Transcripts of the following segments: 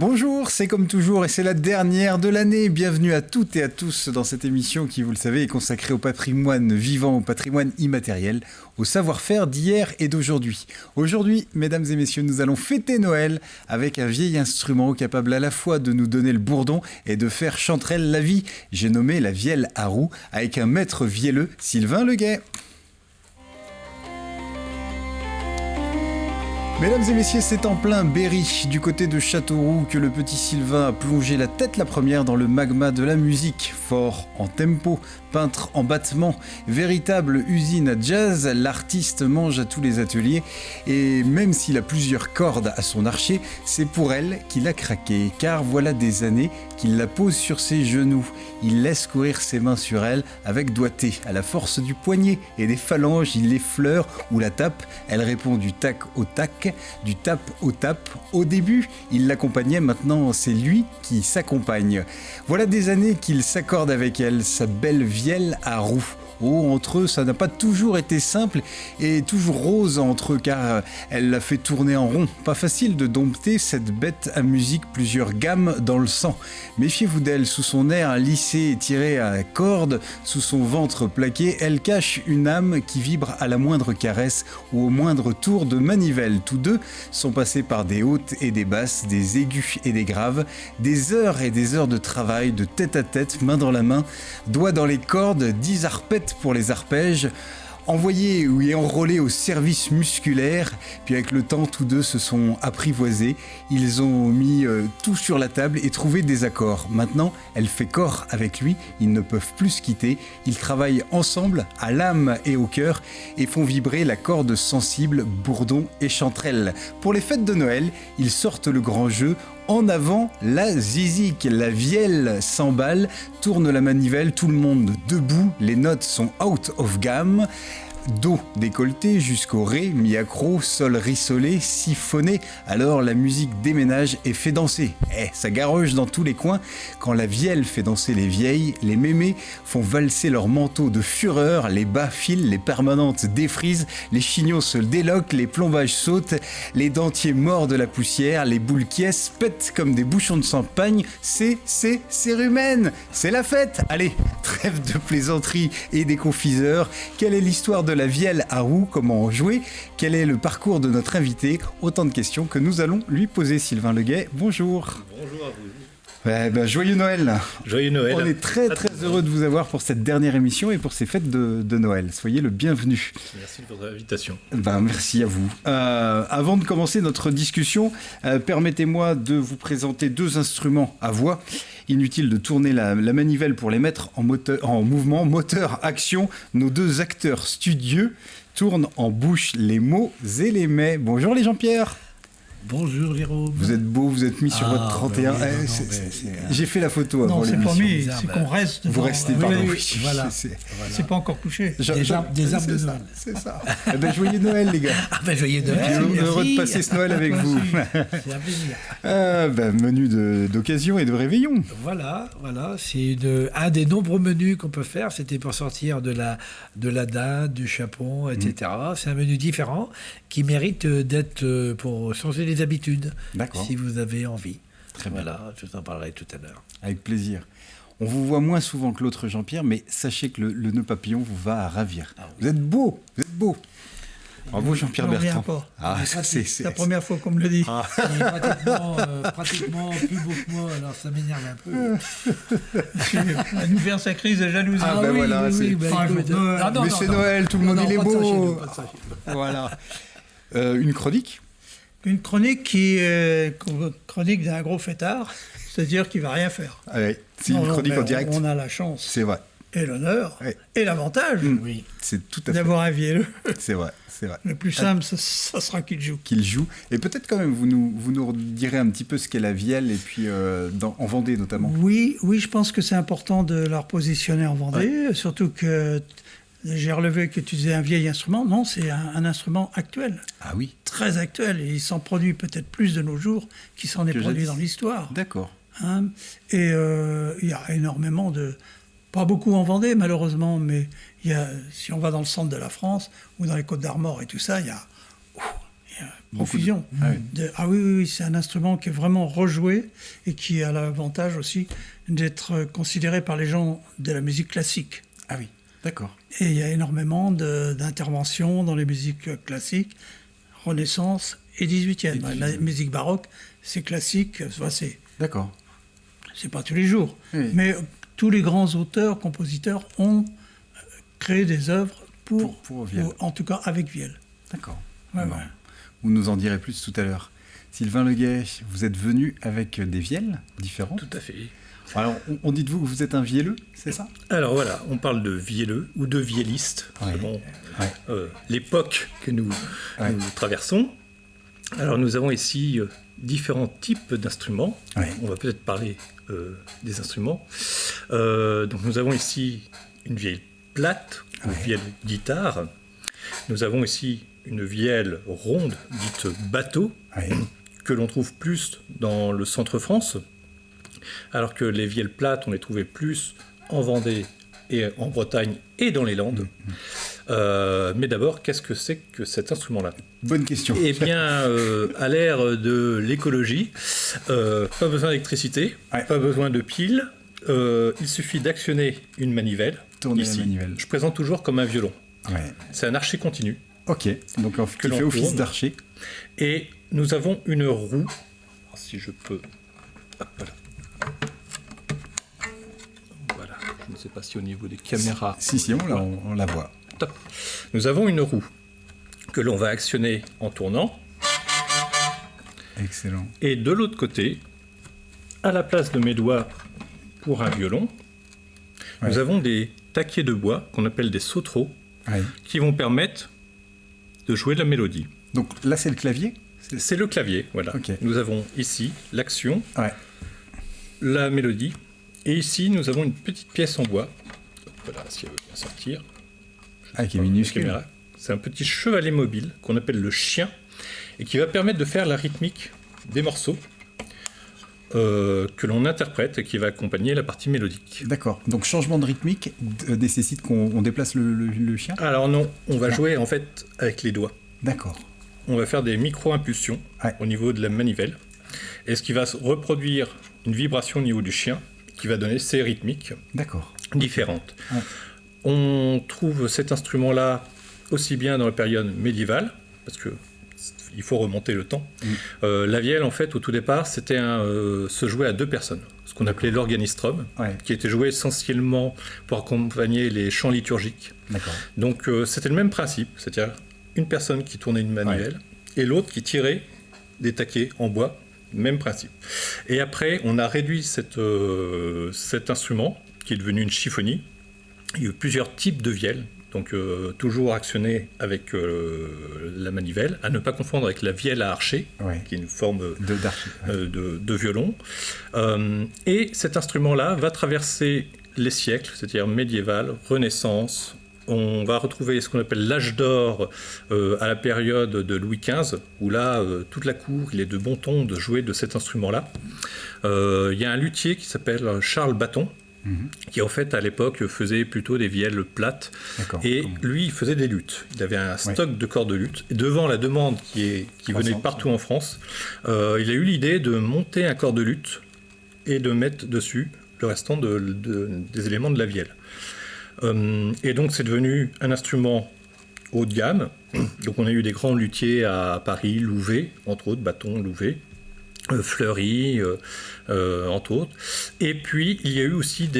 Bonjour, c'est comme toujours et c'est la dernière de l'année. Bienvenue à toutes et à tous dans cette émission qui, vous le savez, est consacrée au patrimoine vivant, au patrimoine immatériel, au savoir-faire d'hier et d'aujourd'hui. Aujourd'hui, mesdames et messieurs, nous allons fêter Noël avec un vieil instrument capable à la fois de nous donner le bourdon et de faire chanterelle la vie. J'ai nommé la vielle à roue avec un maître vielleux, Sylvain Leguet. Mesdames et messieurs, c'est en plein Berry, du côté de Châteauroux, que le petit Sylvain a plongé la tête la première dans le magma de la musique. Fort en tempo, peintre en battement, véritable usine à jazz, l'artiste mange à tous les ateliers. Et même s'il a plusieurs cordes à son archer, c'est pour elle qu'il a craqué. Car voilà des années qu'il la pose sur ses genoux. Il laisse courir ses mains sur elle avec doigté. À la force du poignet et des phalanges, il l'effleure ou la tape. Elle répond du tac au tac, du tap au tap. Au début, il l'accompagnait, maintenant c'est lui qui s'accompagne. Voilà des années qu'il s'accorde avec elle, sa belle vielle à roue. Oh, entre eux, ça n'a pas toujours été simple et toujours rose entre eux, car elle l'a fait tourner en rond. Pas facile de dompter cette bête à musique, plusieurs gammes dans le sang. Méfiez-vous d'elle, sous son air lissé et tiré à corde, sous son ventre plaqué, elle cache une âme qui vibre à la moindre caresse ou au moindre tour de manivelle. Tous deux sont passés par des hautes et des basses, des aigus et des graves, des heures et des heures de travail, de tête à tête, main dans la main, doigts dans les cordes, 10 arpètes pour les arpèges, envoyés et enrôlés au service musculaire. Puis avec le temps, tous deux se sont apprivoisés. Ils ont mis tout sur la table et trouvé des accords. Maintenant, elle fait corps avec lui. Ils ne peuvent plus se quitter. Ils travaillent ensemble, à l'âme et au cœur, et font vibrer la corde sensible, bourdon et chanterelle. Pour les fêtes de Noël, ils sortent le grand jeu. En avant, la zizik, la vielle s'emballe, tourne la manivelle, tout le monde debout, les notes sont out of gamme. Do décolleté jusqu'au ré, mi-accro, sol rissolé, siphonné, alors la musique déménage et fait danser. Ça garoche dans tous les coins. Quand la vielle fait danser les vieilles, les mémés font valser leurs manteaux de fureur, les bas filent, les permanentes défrisent, les chignons se déloquent, les plombages sautent, les dentiers mordent la poussière, les boules quiescent, pètent comme des bouchons de champagne. C'est cérumen, c'est la fête. Allez, trêve de plaisanterie et des confiseurs. Quelle est l'histoire de la vielle à roue, comment jouer, quel est le parcours de notre invité? Autant de questions que nous allons lui poser. Sylvain Leguet, bonjour. Bonjour à vous. Joyeux Noël. Joyeux Noël. On est très heureux de vous avoir pour cette dernière émission et pour ces fêtes de Noël. Soyez le bienvenu. Merci de votre invitation. Merci à vous. Avant de commencer notre discussion, permettez-moi de vous présenter deux instruments à voix. Inutile de tourner la manivelle pour les mettre en mouvement. Moteur, action, nos deux acteurs studieux tournent en bouche les mots et les mets. Bonjour les Jean-Pierre. Bonjour Jérôme. Vous êtes beau, vous êtes mis sur votre 31. J'ai fait la photo avant l'émission. Non, c'est pas mis, c'est qu'on reste devant. Vous restez, pardon. Oui. Voilà. C'est pas encore couché. Des arbres de Noël. C'est ça. Joyeux Noël les gars. Joyeux Noël. Heureux de passer ce Noël avec vous. C'est un plaisir. Menu d'occasion et de réveillon. Voilà. C'est un des nombreux menus qu'on peut faire. C'était pour sortir de la dinde, du chapon, etc. C'est un menu différent qui mérite d'être pour changer les habitudes. D'accord. Si vous avez envie. Très bien. Voilà, je vous en parlerai tout à l'heure. Avec plaisir. On vous voit moins souvent que l'autre Jean-Pierre, mais sachez que le nœud papillon vous va à ravir. Ah oui. Vous êtes beau. Bravo Jean-Pierre Bertrand. Pas. C'est la première fois qu'on me le dit. Il est pratiquement plus beau que moi, alors ça m'énerve un peu. Il va nous faire sa crise de jalousie. Mais c'est Noël, tout le monde il est beau. Voilà. Une chronique. Une chronique qui est chronique d'un gros fêtard, c'est-à-dire qu'il ne va rien faire. C'est une chronique en direct. On a la chance. C'est vrai. Et l'honneur, et l'avantage c'est tout à fait d'avoir un vielleux. C'est vrai. Le plus simple, ça sera qu'il joue. Et peut-être quand même, vous nous direz un petit peu ce qu'est la vielle, et puis en Vendée notamment. Oui, je pense que c'est important de la repositionner en Vendée, surtout que j'ai relevé que tu disais un vieil instrument. Non, c'est un instrument actuel. Ah oui. Très actuel, et il s'en produit peut-être plus de nos jours qu'il s'en est produit dans l'histoire. D'accord. Et il y a énormément de... Pas beaucoup en Vendée, malheureusement, mais si on va dans le centre de la France, ou dans les Côtes d'Armor et tout ça, il y a profusion. Oui, c'est un instrument qui est vraiment rejoué et qui a l'avantage aussi d'être considéré par les gens de la musique classique. Ah oui, d'accord. Et il y a énormément d'interventions dans les musiques classiques, Renaissance et 18e. La musique baroque, c'est classique, D'accord. C'est pas tous les jours. Oui. Mais tous les grands auteurs, compositeurs ont créé des œuvres pour Vielle. En tout cas avec vielle. D'accord. Ouais. Vous nous en direz plus tout à l'heure. Sylvain Leguet, vous êtes venu avec des vielles différentes. Tout à fait. Alors, on dit de vous que vous êtes un vielleux, c'est ça? Alors voilà, on parle de vielleux ou de vielliste, selon l'époque que nous traversons. Alors nous avons ici différents types d'instruments. On va peut-être parler des instruments. Donc nous avons ici une vielle plate, ou vielle guitare. Nous avons ici une vielle ronde, dite bateau, que l'on trouve plus dans le centre-France, alors que les vielles plates, on les trouvait plus en Vendée et en Bretagne et dans les Landes. Mais d'abord, qu'est-ce que c'est que cet instrument-là? Bonne question. Eh bien, à l'ère de l'écologie, pas besoin d'électricité, pas besoin de piles, il suffit d'actionner une manivelle. Tourner ici. la manivelle. Je présente toujours comme un violon. Ouais. C'est un archet continu. Ok, donc qui fait office d'archer. Et nous avons une roue. Alors, si je peux... Hop, voilà. Je ne sais pas si au niveau des caméras... Si, on la voit. Top. Nous avons une roue que l'on va actionner en tournant. Excellent. Et de l'autre côté, à la place de mes doigts pour un violon, nous avons des taquets de bois qu'on appelle des sautereaux qui vont permettre de jouer la mélodie. Donc là, c'est le clavier? C'est le clavier, voilà. Okay. Nous avons ici l'action, la mélodie, et ici, nous avons une petite pièce en bois. Voilà, si elle veut bien sortir. Qui est minuscule. C'est un petit chevalet mobile qu'on appelle le chien, et qui va permettre de faire la rythmique des morceaux que l'on interprète et qui va accompagner la partie mélodique. D'accord. Donc changement de rythmique nécessite qu'on déplace le chien? Alors non, on va jouer en fait avec les doigts. D'accord. On va faire des micro-impulsions au niveau de la manivelle, et ce qui va reproduire une vibration au niveau du chien qui va donner ces rythmiques différentes. On trouve cet instrument-là aussi bien dans la période médiévale, parce que il faut remonter le temps. La vielle, en fait, au tout départ, c'était se jouer à deux personnes, ce qu'on appelait l'organistrum, qui était joué essentiellement pour accompagner les chants liturgiques. Donc, c'était le même principe, c'est-à-dire une personne qui tournait une manivelle et l'autre qui tirait des taquets en bois, même principe. Et après, on a réduit cet instrument, qui est devenu une chiffonnie. Il y a eu plusieurs types de vielles. Donc toujours actionné avec la manivelle, à ne pas confondre avec la vielle à archer, qui est une forme de violon. Et cet instrument-là va traverser les siècles, c'est-à-dire médiéval, Renaissance. On va retrouver ce qu'on appelle l'âge d'or à la période de Louis XV, où là, toute la cour, il est de bon ton de jouer de cet instrument-là. Il y a un luthier qui s'appelle Charles Baton, qui en fait à l'époque faisait plutôt des vielles plates, et lui il faisait des luttes. Il avait un stock de corps de lutte, et devant la demande qui venait de partout en France, il a eu l'idée de monter un corps de lutte et de mettre dessus le restant des éléments de la vielle. Et donc c'est devenu un instrument haut de gamme. Donc on a eu des grands luthiers à Paris, Louvet, entre autres, Baton, Louvet, Fleury, entre autres. Et puis, il y a eu aussi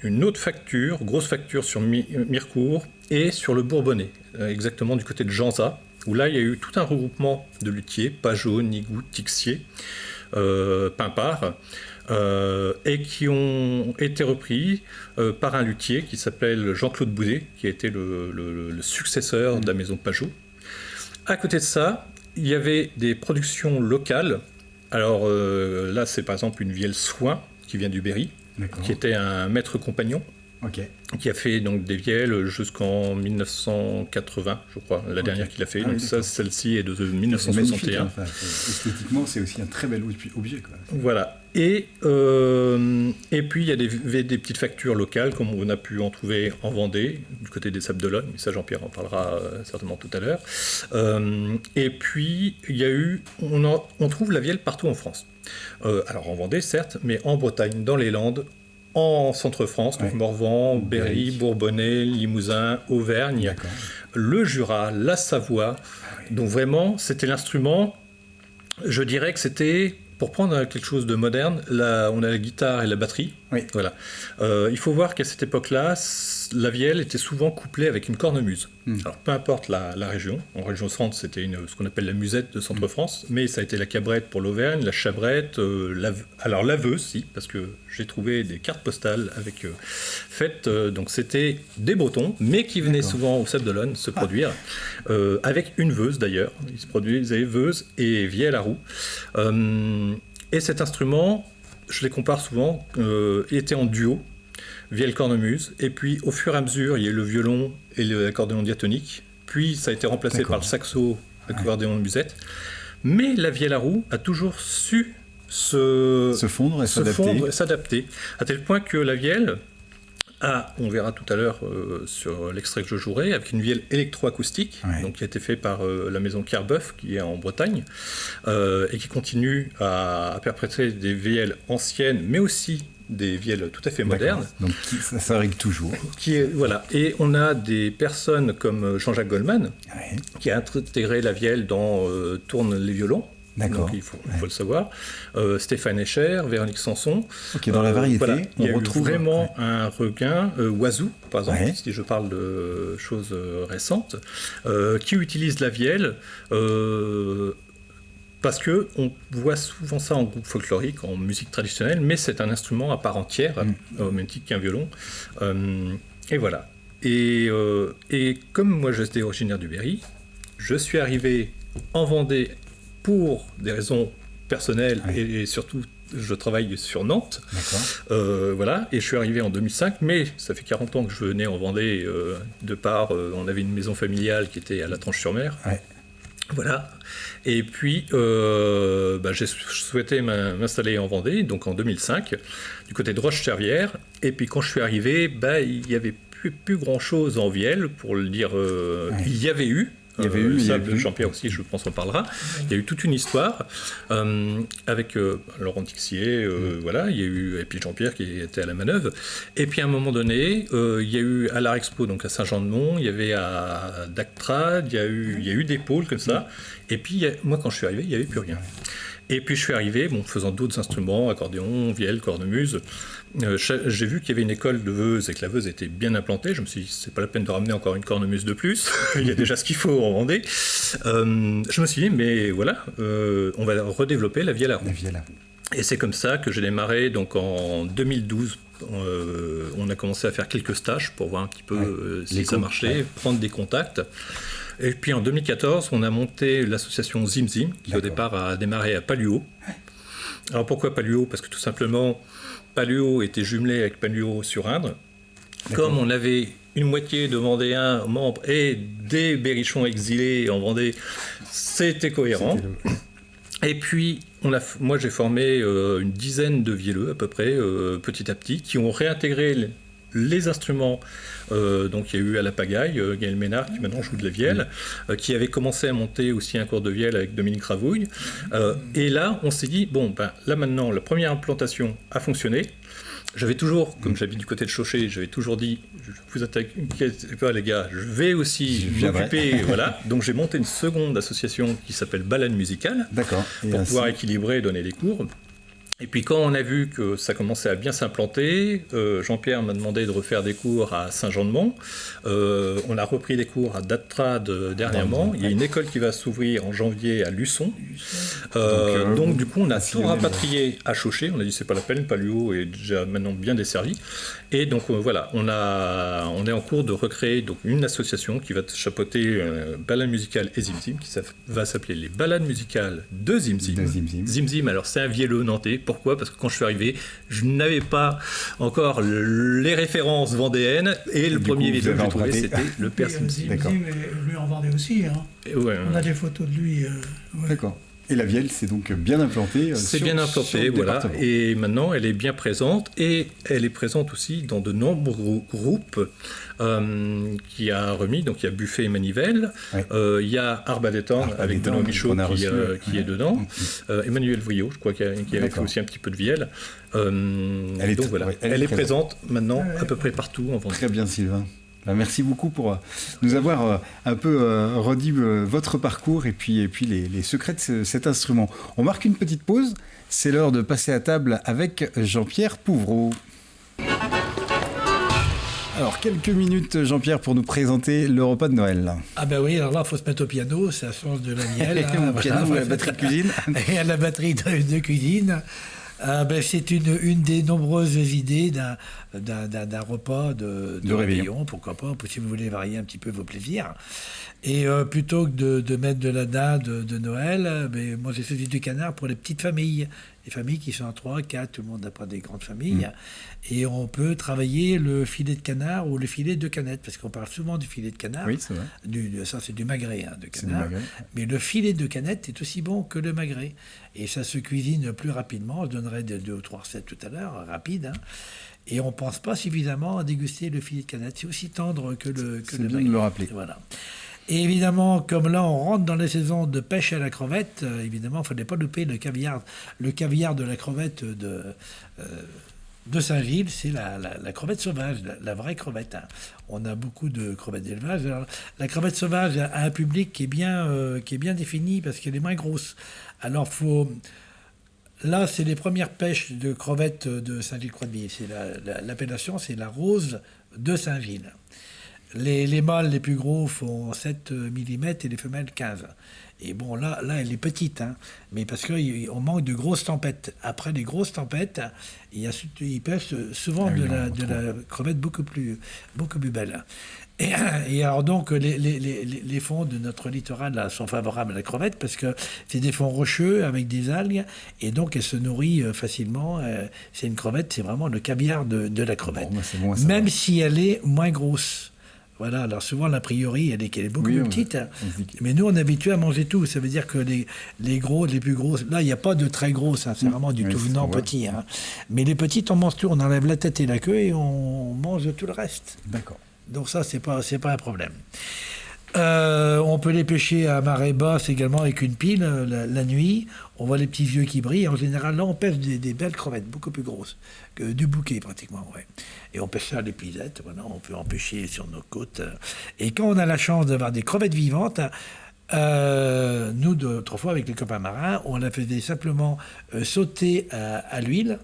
une autre facture, grosse facture sur Mirecourt et sur le Bourbonnais, exactement du côté de Janzat, où là, il y a eu tout un regroupement de luthiers, Pajot, Nigout, Tixier, Pimpard, et qui ont été repris par un luthier qui s'appelle Jean-Claude Boudet, qui a été le successeur de la maison Pajot. À côté de ça, il y avait des productions locales. Alors là, c'est par exemple une vielle Soin qui vient du Berry, qui était un maître compagnon qui a fait donc des vielles jusqu'en 1980, je crois, la dernière qu'il a fait. Donc celle-ci est de 1961. Esthétiquement, c'est aussi un très bel objet, quoi. Voilà. Et puis, il y a des petites factures locales, comme on a pu en trouver en Vendée, du côté des Sables d'Olonne, mais ça, Jean-Pierre en parlera certainement tout à l'heure. Et puis, il y a eu... On trouve la vielle partout en France. Alors, en Vendée, certes, mais en Bretagne, dans les Landes, en Centre-France, donc Morvan, Berry, Bourbonnais, Limousin, Auvergne, le Jura, la Savoie. Donc, vraiment, c'était l'instrument... Je dirais que c'était... Pour prendre quelque chose de moderne, là, on a la guitare et la batterie. Voilà. Il faut voir qu'à cette époque-là, la vielle était souvent couplée avec une cornemuse. Alors, peu importe la région. En région centre, c'était ce qu'on appelle la musette de Centre-France, mais ça a été la cabrette pour l'Auvergne, la chabrette, alors la veuse, si, parce que j'ai trouvé des cartes postales avec faites. Donc, c'était des Bretons, mais qui venaient souvent au Sables d'Olonne se produire, avec une veuse d'ailleurs. Ils se produisaient veuse et vielle à roue. Et cet instrument, je les compare souvent, était en duo, vielle cornemuse, et puis au fur et à mesure, il y a eu le violon et l'accordéon diatonique, puis ça a été remplacé par le saxo, l'accordéon de musette, mais la vielle à roue a toujours su se fondre et s'adapter, à tel point que la vielle on verra tout à l'heure sur l'extrait que je jouerai, avec une vielle électroacoustique, donc qui a été fait par la maison Kerbeuf, qui est en Bretagne, et qui continue à perpétrer des vielles anciennes, mais aussi des vielles tout à fait modernes. Donc ça règle toujours. Voilà. Et on a des personnes comme Jean-Jacques Goldman, qui a intégré la vielle dans Tournent les violons. Donc il faut le savoir. Stéphane Escher, Véronique Sanson. Dans la variété, il y a retrouve vraiment un regain. Oiseau, par exemple, si je parle de choses récentes, qui utilise la vielle parce qu'on voit souvent ça en groupe folklorique, en musique traditionnelle, mais c'est un instrument à part entière, au même titre qu'un violon. Et voilà. Et comme moi j'étais originaire du Berry, je suis arrivé en Vendée pour des raisons personnelles et surtout je travaille sur Nantes. Voilà, et je suis arrivé en 2005, mais ça fait 40 ans que je venais en Vendée de part, on avait une maison familiale qui était à la Tranche-sur-Mer. Voilà, et puis j'ai souhaité m'installer en Vendée, donc en 2005, du côté de Roche-Servière, et puis quand je suis arrivé, il n'y avait plus grand-chose en vielle, pour le dire, il y avait eu, Jean-Pierre aussi, je pense, en parlera. Il y a eu toute une histoire avec Laurent Tixier, voilà, il y a eu, et puis Jean-Pierre qui était à la manœuvre. Et puis à un moment donné, il y a eu à l'Art Expo, donc à Saint-Jean-de-Mont, il y avait à Dactrad, il y a eu des pôles comme ça. Et puis moi, quand je suis arrivé, il n'y avait plus rien. Et puis je suis arrivé, faisant d'autres instruments, accordéon, vielle, cornemuse. J'ai vu qu'il y avait une école de Veuse et que la Veuse était bien implantée. Je me suis dit, c'est pas la peine de ramener encore une cornemuse de plus. Il y a déjà ce qu'il faut en Vendée. Je me suis dit, mais voilà, on va redévelopper la vielle à roue. Et c'est comme ça que j'ai démarré. Donc en 2012, on a commencé à faire quelques stages pour voir un petit peu si ça marchait, prendre des contacts. Et puis en 2014, on a monté l'association Zimzim, qui au départ a démarré à Paluo. Alors pourquoi Paluo ? Parce que tout simplement, Paluo était jumelé avec Paluo-sur-Indre. Comme on avait une moitié de Vendéens membres et des Berrichons exilés en Vendée, c'était cohérent. Et puis, moi j'ai formé une dizaine de vielleux à peu près, petit à petit, qui ont réintégré les instruments. Donc il y a eu à la pagaille Gaël Ménard qui maintenant joue de la vielle, qui avait commencé à monter aussi un cours de vielle avec Dominique Ravouille. Et là, on s'est dit, là maintenant, la première implantation a fonctionné. J'avais toujours, comme j'habite du côté de Chauchet, j'avais toujours dit, vous inquiétez pas les gars, je vais aussi m'occuper, voilà. Donc j'ai monté une seconde association qui s'appelle Balade Musicale, pour pouvoir équilibrer et donner des cours. Et puis quand on a vu que ça commençait à bien s'implanter, Jean-Pierre m'a demandé de refaire des cours à Saint-Jean-de-Mont. On a repris des cours à Dattrad dernièrement. Il y a une école qui va s'ouvrir en janvier à Luçon. Donc du coup, on a tout rapatrié à Chauchet. On a dit c'est pas la peine, Paluo est déjà maintenant bien desservi. Et donc voilà, on est en cours de recréer donc une association qui va chapeauter Balade musicale et Zimzim, qui va s'appeler les Balades musicales de Zimzim. Zimzim, alors c'est un vielleux nantais, pourquoi ? Parce que quand je suis arrivé, je n'avais pas encore les références vendéennes, et le premier village que j'ai trouvé, c'était le Père Simsim. Mais lui en vendait aussi. Hein. On a des photos de lui. D'accord. Et la Vielle, c'est donc bien implantée. C'est bien implanté, voilà. Et maintenant, elle est bien présente. Et elle est présente aussi dans de nombreux groupes qui a remis. Donc, il y a Buffet et Manivelle. Il y a Arbadetan avec Benoît Michaud qui est dedans. Emmanuel Vriot, je crois, qui avait fait aussi un petit peu de Vielle. Donc, voilà. Elle est présente maintenant à peu près partout en Vendée. Très bien, Sylvain. Merci beaucoup pour nous avoir un peu redit votre parcours et puis les secrets de cet instrument. On marque une petite pause, c'est l'heure de passer à table avec Jean-Pierre Pouvreau. Alors, quelques minutes, Jean-Pierre, pour nous présenter le repas de Noël. Ah ben oui, alors là, il faut se mettre au piano, c'est la source de la miel. Au piano, à la batterie de cuisine. Et à la batterie de cuisine. C'est une des nombreuses idées d'un repas de réveillon, pourquoi pas, si vous voulez varier un petit peu vos plaisirs. Et plutôt que de mettre de la dinde de Noël, moi j'ai choisi du canard pour les petites familles. Les familles qui sont à 3, 4, tout le monde n'a pas des grandes familles. Et on peut travailler le filet de canard ou le filet de canette, parce qu'on parle souvent du filet de canard. Oui, c'est vrai. Ça, c'est du magret de canard. Mais le filet de canette est aussi bon que le magret. Et ça se cuisine plus rapidement. Je donnerai 2 ou 3 recettes tout à l'heure, rapides. Et on ne pense pas suffisamment à déguster le filet de canette. C'est aussi tendre que le magret. C'est bien de le rappeler. Voilà. Et évidemment, comme là, on rentre dans les saisons de pêche à la crevette, évidemment, il ne fallait pas louper le caviar de la crevette de Saint-Gilles, c'est la crevette sauvage, la vraie crevette. On a beaucoup de crevettes d'élevage. Alors, la crevette sauvage a un public qui est bien défini parce qu'elle est moins grosse. Alors, là, c'est les premières pêches de crevettes de Saint-Gilles-Croix-de-Vie. L'appellation, c'est la rose de Saint-Gilles. Les mâles les plus gros font 7 mm et les femelles 15. Et bon, là elle est petite, mais parce qu'on manque de grosses tempêtes. Après les grosses tempêtes, ils pêchent souvent de la crevette beaucoup plus belle. Et alors donc, les fonds de notre littoral là, sont favorables à la crevette parce que c'est des fonds rocheux avec des algues et donc elle se nourrit facilement. C'est une crevette, c'est vraiment le caviar de la crevette. Bon, même si elle est moins grosse. Voilà, alors souvent, l'a priori, elle est beaucoup plus petite. Mais nous, on est habitué à manger tout. Ça veut dire que les plus grosses... Là, il n'y a pas de très grosses, c'est vraiment du tout venant petit. Mais les petites, on mange tout. On enlève la tête et la queue et on mange tout le reste. D'accord. Donc ça, c'est pas un problème. On peut les pêcher à marée basse également avec une pile la nuit. On voit les petits yeux qui brillent. En général, là, on pêche des belles crevettes, beaucoup plus grosses que du bouquet pratiquement. Ouais. Et on pêche ça à l'épuisette. Voilà, on peut en pêcher sur nos côtes. Et quand on a la chance d'avoir des crevettes vivantes, nous, autrefois, avec les copains marins, on la faisait simplement sauter à l'huile,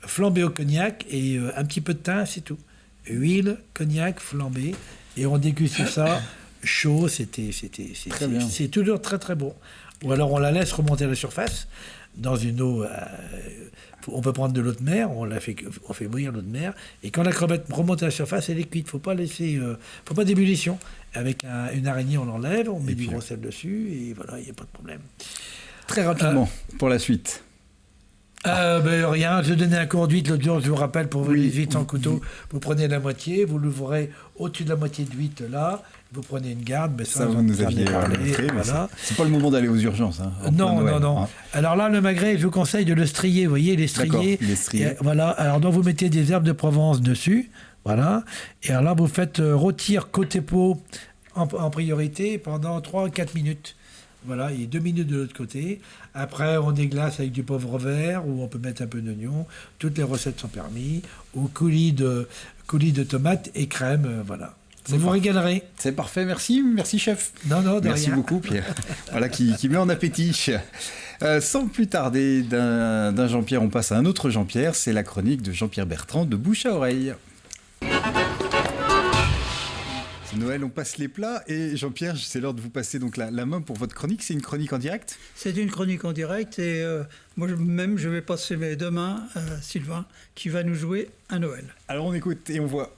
flamber au cognac et un petit peu de thym, c'est tout. Huile, cognac, flambé. Et on déguste ça chaud, c'est toujours très très bon. Ou alors on la laisse remonter à la surface dans une eau. On peut prendre de l'eau de mer, on fait bouillir l'eau de mer, et quand la crevette remonte à la surface, elle est cuite. Faut pas d'ébullition. Avec une araignée, on l'enlève, on met du gros sel dessus, et voilà, il n'y a pas de problème. Très rapidement, pour la suite. Rien, je donnais un cours d'huître l'autre jour, je vous rappelle, pour vous les huîtres en couteau, vous prenez la moitié, vous l'ouvrez au-dessus de la moitié de l'huître là, vous prenez une garde, mais ça vous nous aviez montré, voilà. C'est pas le moment d'aller aux urgences. Non. Alors là, le magret, je vous conseille de le strier, vous voyez, les strier. Voilà, alors donc vous mettez des herbes de Provence dessus, voilà, et alors là vous faites rôtir côté peau en priorité pendant 3-4 minutes. Voilà, il y a 2 minutes de l'autre côté. Après, on déglace avec du poivre vert, ou on peut mettre un peu d'oignon. Toutes les recettes sont permises. Ou coulis de tomates et crème, voilà. Vous régalerez. C'est parfait, merci chef. Non, de merci rien. Beaucoup, Pierre. Voilà, qui met en appétit. Sans plus tarder, d'un Jean-Pierre, on passe à un autre Jean-Pierre. C'est la chronique de Jean-Pierre Bertrand de Bouche à Oreille. C'est Noël, on passe les plats. Et Jean-Pierre, c'est l'heure de vous passer donc la main pour votre chronique. C'est une chronique en direct ? C'est une chronique en direct. Et moi-même, je vais passer mes 2 mains à Sylvain, qui va nous jouer un Noël. Alors on écoute et on voit.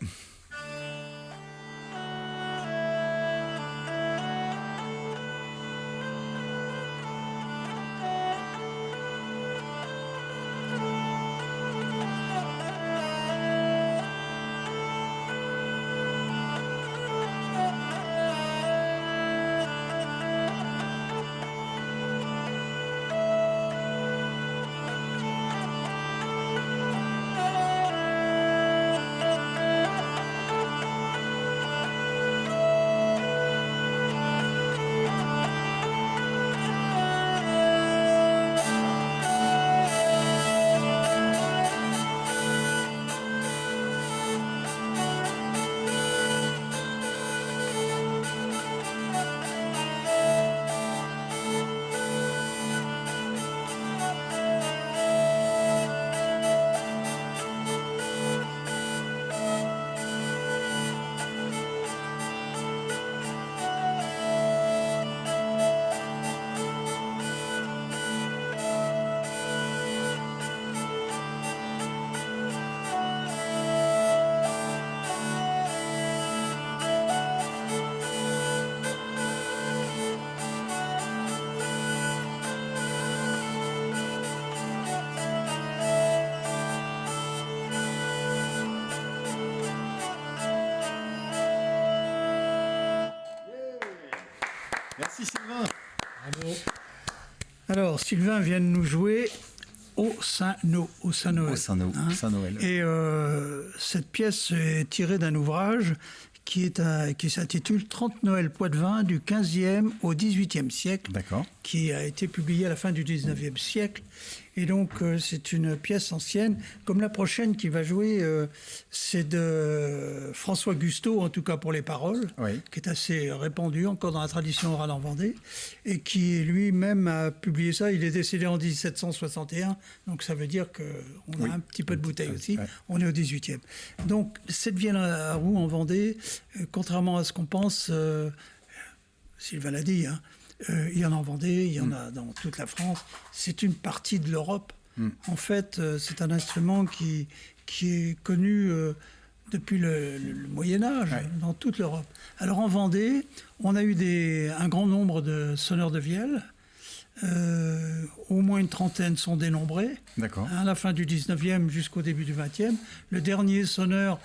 Alors, Sylvain vient de nous jouer au Saint-Noël. Au Saint-Noël. Et cette pièce est tirée d'un ouvrage qui s'intitule 30 Noël Poitevin du 15e au 18e siècle, qui a été publié à la fin du 19e siècle. Et donc, c'est une pièce ancienne, comme la prochaine qui va jouer, c'est de François Gusteau, en tout cas pour les paroles, qui est assez répandu encore dans la tradition orale en Vendée, et qui lui-même a publié ça. Il est décédé en 1761, donc ça veut dire qu'on a un petit peu de bouteille aussi. On est au 18e. Donc, cette vielle à roue en Vendée, contrairement à ce qu'on pense, Sylvain l'a dit, il y en a en Vendée, il y en a dans toute la France. C'est une partie de l'Europe. En fait, c'est un instrument qui est connu depuis le Moyen-Âge, dans toute l'Europe. Alors en Vendée, on a eu un grand nombre de sonneurs de vielle. Au moins une trentaine sont dénombrés. À la fin du 19e jusqu'au début du 20e. Le dernier sonneur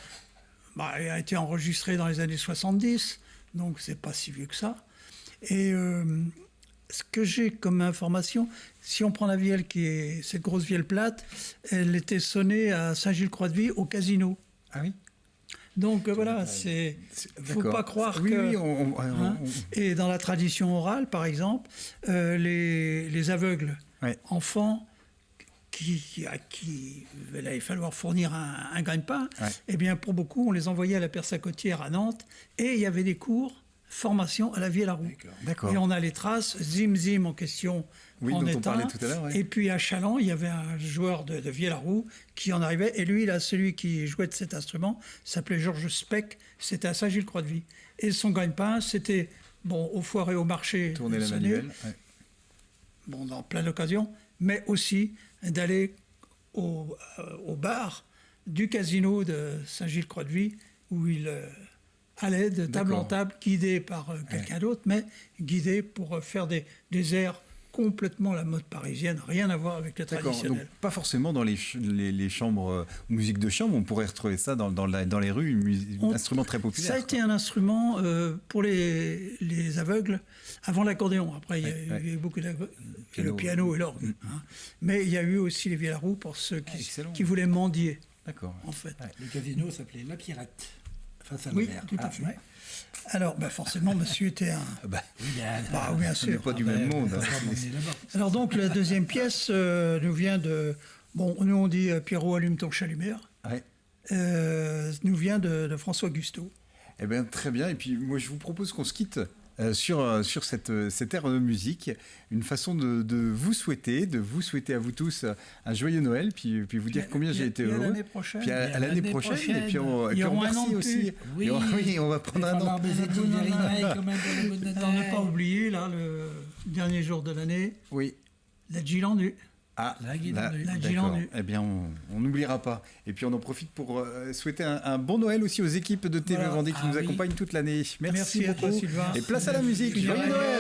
a été enregistré dans les années 70, donc c'est pas si vieux que ça. Et ce que j'ai comme information, si on prend la vielle qui est cette grosse vielle plate, elle était sonnée à Saint-Gilles-Croix-de-Vie au casino. Ah oui. Donc voilà, faut pas croire que. Et dans la tradition orale, par exemple, les aveugles, enfants, à qui il allait falloir fournir un gagne-pain, eh bien pour beaucoup, on les envoyait à la Persacotière à Nantes, et il y avait des cours. Formation à la vielle à roue. Et on a les traces, Zim en question en est un. Tout à l'heure, Et puis à Chaland, il y avait un joueur de vielle à roue qui en arrivait. Et lui, là, celui qui jouait de cet instrument, s'appelait Georges Speck. C'était à Saint-Gilles-Croix-de-Vie. Et son gagne-pain, c'était, au foire et au marché. Tourner la manivelle. Dans plein d'occasions. Mais aussi d'aller au bar du casino de Saint-Gilles-Croix-de-Vie où il... à l'aide de table en table, guidé par quelqu'un d'autre, mais guidé pour faire des airs complètement la mode parisienne, rien à voir avec le traditionnel. Donc, pas forcément dans les chambres, musique de chambre, on pourrait retrouver ça dans les rues, un instrument très populaire. Ça a été un instrument pour les aveugles avant l'accordéon. Après, il y a eu beaucoup d'aveugles, le piano et l'orgue. Mais il y a eu aussi les vielles à roue pour ceux qui voulaient mendier. En fait. Le casino s'appelait La Pierrette. Oui, tout à fait. Alors, forcément, monsieur était un... bien sûr. On n'est pas du même monde. Alors donc, la deuxième pièce nous vient de... nous on dit Pierrot, allume ton chalumère. Nous vient de François Gusteau. Eh bien, très bien. Et puis, moi, je vous propose qu'on se quitte sur cette ère de musique, une façon de vous souhaiter à vous tous un joyeux Noël, puis vous dire combien j'ai été heureux. Puis à l'année prochaine. Et puis on remercie aussi. Oui, on va prendre un an. On n'a pas oublié, là, le dernier jour de l'année. Oui. La Gilandu. La Gilandu. Eh bien, on n'oubliera pas. Et puis, on en profite pour souhaiter un bon Noël aussi aux équipes de TV Vendée qui nous accompagnent toute l'année. Merci beaucoup. À toi, Sylvain. Et place à la musique. Joyeux Noël.